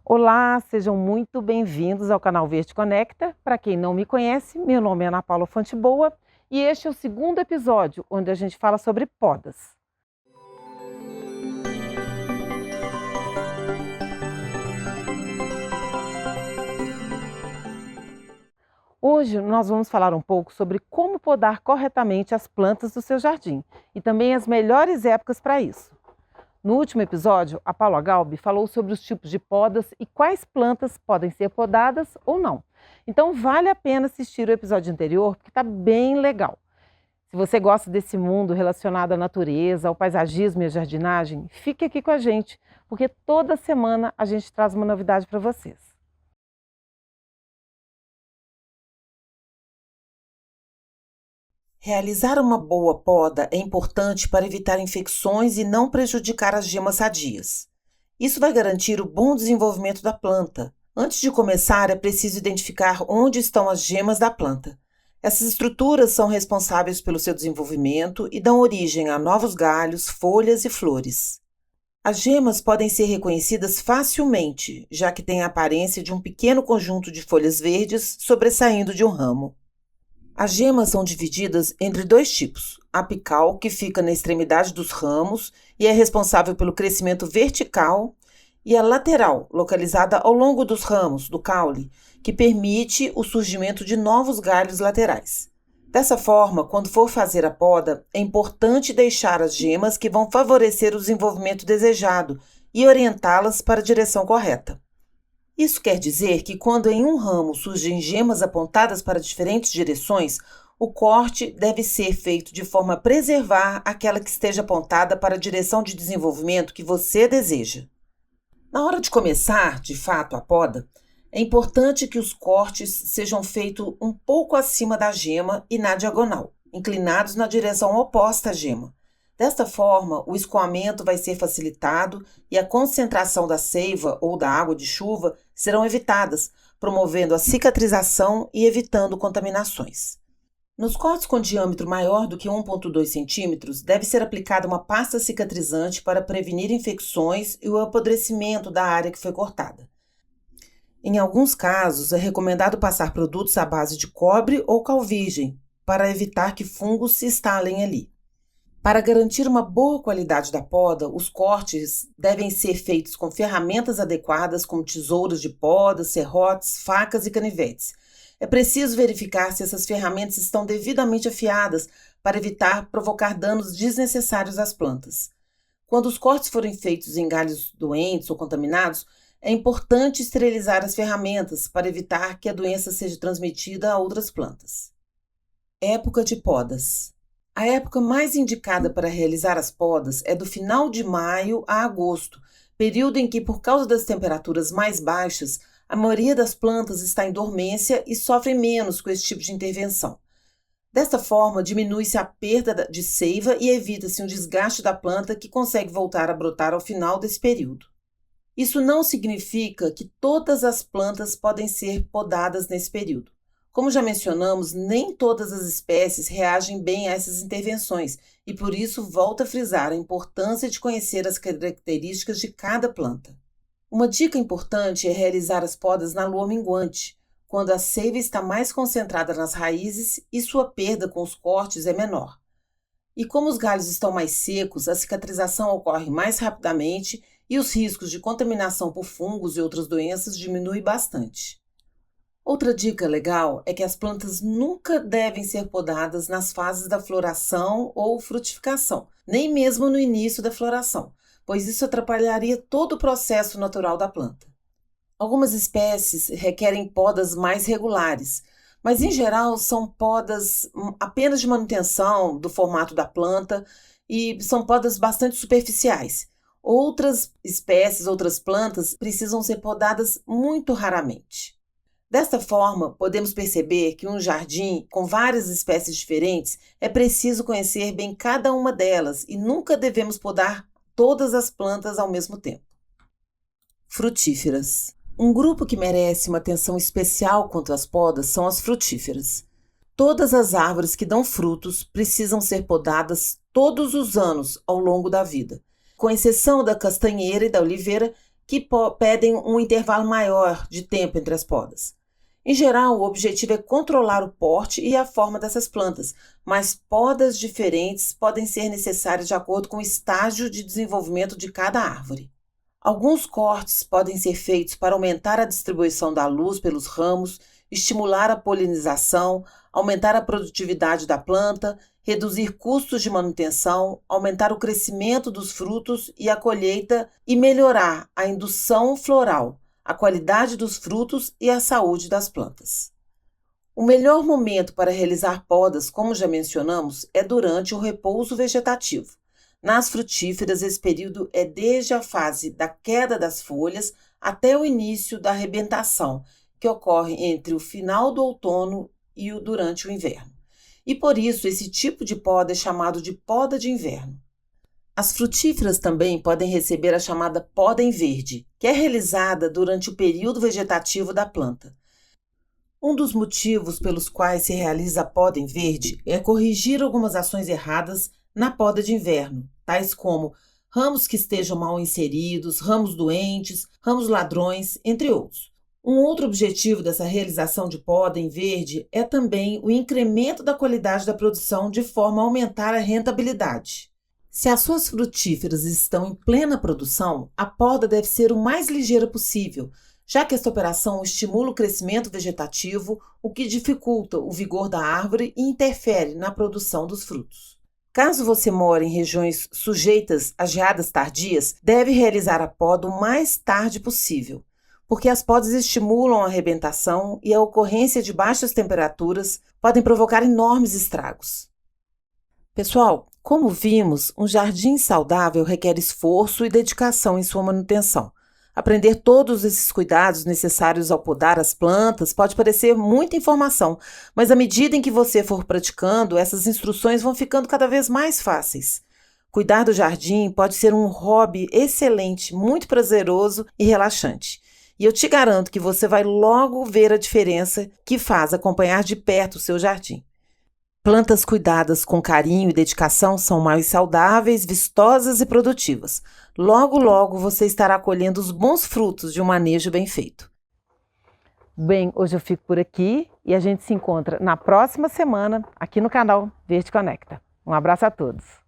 Olá, sejam muito bem-vindos ao canal Verde Conecta. Para quem não me conhece, meu nome é Ana Paula Fonteboa e este é o segundo episódio onde a gente fala sobre podas. Hoje nós vamos falar um pouco sobre como podar corretamente as plantas do seu jardim e também as melhores épocas para isso. No último episódio, a Paula Galbi falou sobre os tipos de podas e quais plantas podem ser podadas ou não. Então vale a pena assistir o episódio anterior, porque está bem legal. Se você gosta desse mundo relacionado à natureza, ao paisagismo e à jardinagem, fique aqui com a gente, porque toda semana a gente traz uma novidade para vocês. Realizar uma boa poda é importante para evitar infecções e não prejudicar as gemas sadias. Isso vai garantir o bom desenvolvimento da planta. Antes de começar, é preciso identificar onde estão as gemas da planta. Essas estruturas são responsáveis pelo seu desenvolvimento e dão origem a novos galhos, folhas e flores. As gemas podem ser reconhecidas facilmente, já que têm a aparência de um pequeno conjunto de folhas verdes sobressaindo de um ramo. As gemas são divididas entre dois tipos: a apical, que fica na extremidade dos ramos e é responsável pelo crescimento vertical, e a lateral, localizada ao longo dos ramos, do caule, que permite o surgimento de novos galhos laterais. Dessa forma, quando for fazer a poda, é importante deixar as gemas que vão favorecer o desenvolvimento desejado e orientá-las para a direção correta. Isso quer dizer que quando em um ramo surgem gemas apontadas para diferentes direções, o corte deve ser feito de forma a preservar aquela que esteja apontada para a direção de desenvolvimento que você deseja. Na hora de começar, de fato, a poda, é importante que os cortes sejam feitos um pouco acima da gema e na diagonal, inclinados na direção oposta à gema. Desta forma, o escoamento vai ser facilitado e a concentração da seiva ou da água de chuva serão evitadas, promovendo a cicatrização e evitando contaminações. Nos cortes com diâmetro maior do que 1,2 cm, deve ser aplicada uma pasta cicatrizante para prevenir infecções e o apodrecimento da área que foi cortada. Em alguns casos, é recomendado passar produtos à base de cobre ou cal virgem, para evitar que fungos se instalem ali. Para garantir uma boa qualidade da poda, os cortes devem ser feitos com ferramentas adequadas como tesouras de poda, serrotes, facas e canivetes. É preciso verificar se essas ferramentas estão devidamente afiadas para evitar provocar danos desnecessários às plantas. Quando os cortes forem feitos em galhos doentes ou contaminados, é importante esterilizar as ferramentas para evitar que a doença seja transmitida a outras plantas. Época de podas. A época mais indicada para realizar as podas é do final de maio a agosto, período em que, por causa das temperaturas mais baixas, a maioria das plantas está em dormência e sofre menos com esse tipo de intervenção. Desta forma, diminui-se a perda de seiva e evita-se um desgaste da planta que consegue voltar a brotar ao final desse período. Isso não significa que todas as plantas podem ser podadas nesse período. Como já mencionamos, nem todas as espécies reagem bem a essas intervenções e por isso volto a frisar a importância de conhecer as características de cada planta. Uma dica importante é realizar as podas na lua minguante, quando a seiva está mais concentrada nas raízes e sua perda com os cortes é menor. E como os galhos estão mais secos, a cicatrização ocorre mais rapidamente e os riscos de contaminação por fungos e outras doenças diminuem bastante. Outra dica legal é que as plantas nunca devem ser podadas nas fases da floração ou frutificação, nem mesmo no início da floração, pois isso atrapalharia todo o processo natural da planta. Algumas espécies requerem podas mais regulares, mas em geral são podas apenas de manutenção do formato da planta e são podas bastante superficiais. Outras espécies, outras plantas precisam ser podadas muito raramente. Desta forma, podemos perceber que um jardim com várias espécies diferentes é preciso conhecer bem cada uma delas e nunca devemos podar todas as plantas ao mesmo tempo. Frutíferas. Um grupo que merece uma atenção especial quanto às podas são as frutíferas. Todas as árvores que dão frutos precisam ser podadas todos os anos ao longo da vida, com exceção da castanheira e da oliveira, que pedem um intervalo maior de tempo entre as podas. Em geral, o objetivo é controlar o porte e a forma dessas plantas, mas podas diferentes podem ser necessárias de acordo com o estágio de desenvolvimento de cada árvore. Alguns cortes podem ser feitos para aumentar a distribuição da luz pelos ramos, estimular a polinização, aumentar a produtividade da planta, reduzir custos de manutenção, aumentar o crescimento dos frutos e a colheita e melhorar a indução floral, a qualidade dos frutos e a saúde das plantas. O melhor momento para realizar podas, como já mencionamos, é durante o repouso vegetativo. Nas frutíferas, esse período é desde a fase da queda das folhas até o início da arrebentação, que ocorre entre o final do outono e durante o inverno. E por isso, esse tipo de poda é chamado de poda de inverno. As frutíferas também podem receber a chamada poda em verde, que é realizada durante o período vegetativo da planta. Um dos motivos pelos quais se realiza a poda em verde é corrigir algumas ações erradas na poda de inverno, tais como ramos que estejam mal inseridos, ramos doentes, ramos ladrões, entre outros. Um outro objetivo dessa realização de poda em verde é também o incremento da qualidade da produção de forma a aumentar a rentabilidade. Se as suas frutíferas estão em plena produção, a poda deve ser o mais ligeira possível, já que esta operação estimula o crescimento vegetativo, o que dificulta o vigor da árvore e interfere na produção dos frutos. Caso você more em regiões sujeitas a geadas tardias, deve realizar a poda o mais tarde possível, porque as podas estimulam a arrebentação e a ocorrência de baixas temperaturas podem provocar enormes estragos. Pessoal, como vimos, um jardim saudável requer esforço e dedicação em sua manutenção. Aprender todos esses cuidados necessários ao podar as plantas pode parecer muita informação, mas à medida em que você for praticando, essas instruções vão ficando cada vez mais fáceis. Cuidar do jardim pode ser um hobby excelente, muito prazeroso e relaxante. E eu te garanto que você vai logo ver a diferença que faz acompanhar de perto o seu jardim. Plantas cuidadas com carinho e dedicação são mais saudáveis, vistosas e produtivas. Logo, logo você estará colhendo os bons frutos de um manejo bem feito. Bem, hoje eu fico por aqui e a gente se encontra na próxima semana aqui no canal Verde Conecta. Um abraço a todos.